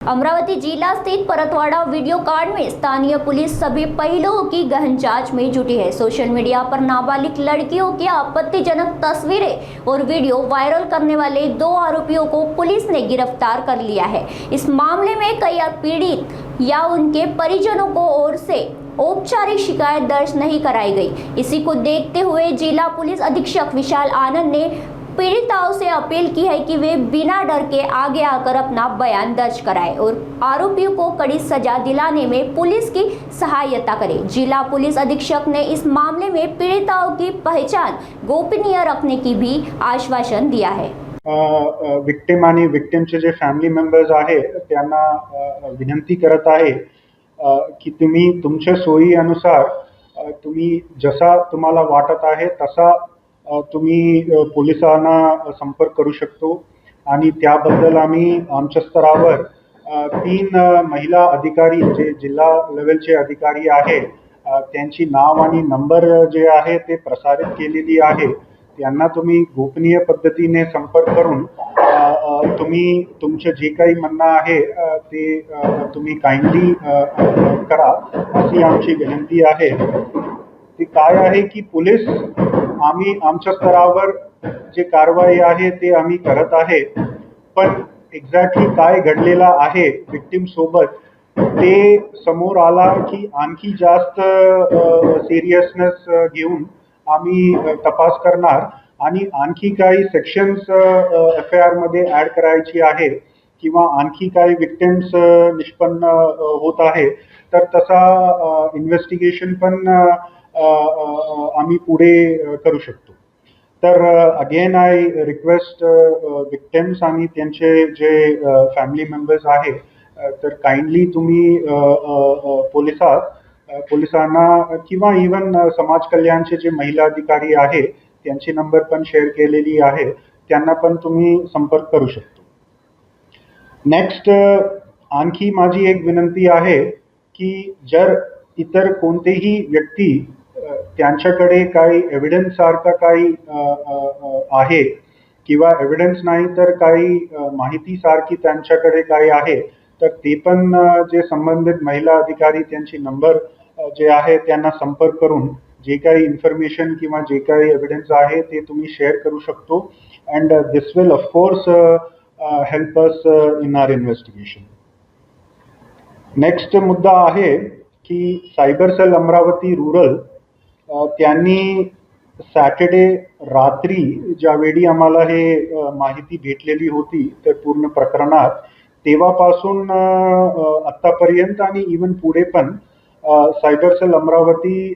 अमरावती जिला स्थित परतवाड़ा वीडियो कांड में स्थानीय पुलिस सभी पहलुओं की गहन जांच में जुटी है। सोशल मीडिया पर नाबालिग लड़कियों की आपत्तिजनक तस्वीरें और वीडियो वायरल करने वाले 2 आरोपियों को पुलिस ने गिरफ्तार कर लिया है। इस मामले में कई पीड़ित या उनके परिजनों को ओर से औपचारिक शिकायत दर्ज नहीं कराई गई। इसी को देखते हुए जिला पुलिस अधीक्षक विशाल आनंद ने पीड़िताओं से अपील की है कि वे बिना डर के आगे आकर अपना बयान दर्ज कराएं और आरोपियों को कड़ी सजा दिलाने में पुलिस की सहायता करें। जिला पुलिस अधीक्षक ने इस मामले में पीड़िताओं की पहचान गोपनीय रखने की भी आश्वासन दिया है। विक्टिम आणि विक्टिमचे जे फॅमिली मेंबर्स आहे त्यांना विनंती करत आहे की तुम्ही तुमच्या सोयीनुसार तुम्ही जसा तुम्हाला वाटत आहे तसा तुम्ही पोलिसांना संपर्क करू शकतो आणि त्याबद्दल आम्ही आमच्या स्तरावर 3 महिला अधिकारी जे जिल्हा लेवलचे अधिकारी आहे त्यांची नाव आणि नंबर जे आहे ते प्रसारित केलेली आहे। त्यांना तुम्ही गोपनीय पद्धतीने संपर्क करून तुम्ही तुमचे जे काही म्हणणं आहे ते तुम्ही काइंडली करा अशी आमची विनंती आहे। ते काय आहे की पोलीस आम्ही आमच्या स्तरावर जे कारवाई आहे ते आम्ही करत आहे, पण एक्झॅक्टली काय घडलेला आहे विक्टिम सोबत ते समोर आला की आणखी जास्त सिरियसनेस घेऊन आम्ही तपास करणार आणि आणखी काही सेक्शन्स FIR मध्ये ऍड करायची आहे किंवा आणखी काही विक्टिम्स निष्पन्न होत आहे तर तसा इन्व्हेस्टिगेशन पण आम्ही पुढे करू शकतो। तर अगेन आय रिक्वेस्ट विक्टिम्स आणि त्यांचे जे फॅमिली मेंबर्स आहे तर काइंडली तुम्ही पोलिसांना किंवा इवन समाज कल्याणचे जे महिला अधिकारी आहे त्यांची नंबर पण शेअर केलेली आहे, त्यांना पण तुम्ही संपर्क करू शकतो। नेक्स्ट आणखी माझी एक विनंती आहे की जर इतर कोणतेही व्यक्ती त्यांच्याकडे काही एव्हिडन्स सारखा काही आहे किंवा एव्हिडन्स नाही तर काही माहिती सारखी त्यांच्याकडे काही आहे तर ते पण जे संबंधित महिला अधिकारी त्यांची नंबर जे आहे त्यांना संपर्क करून जे काही इन्फॉर्मेशन किंवा जे काही एव्हिडन्स आहे ते तुम्ही शेअर करू शकतो and this will of course help us in our investigation. Next मुद्दा आहे की सायबर सेल अमरावती रूरल त्यांनी सॅटर्डे रात्री ज्यावेळी आम्हाला हे माहिती भेटलेली होती तर पूर्ण प्रकरणात तेव्हापासून आतापर्यंत आणि इवन पुढे पण सायबर सेल अमरावती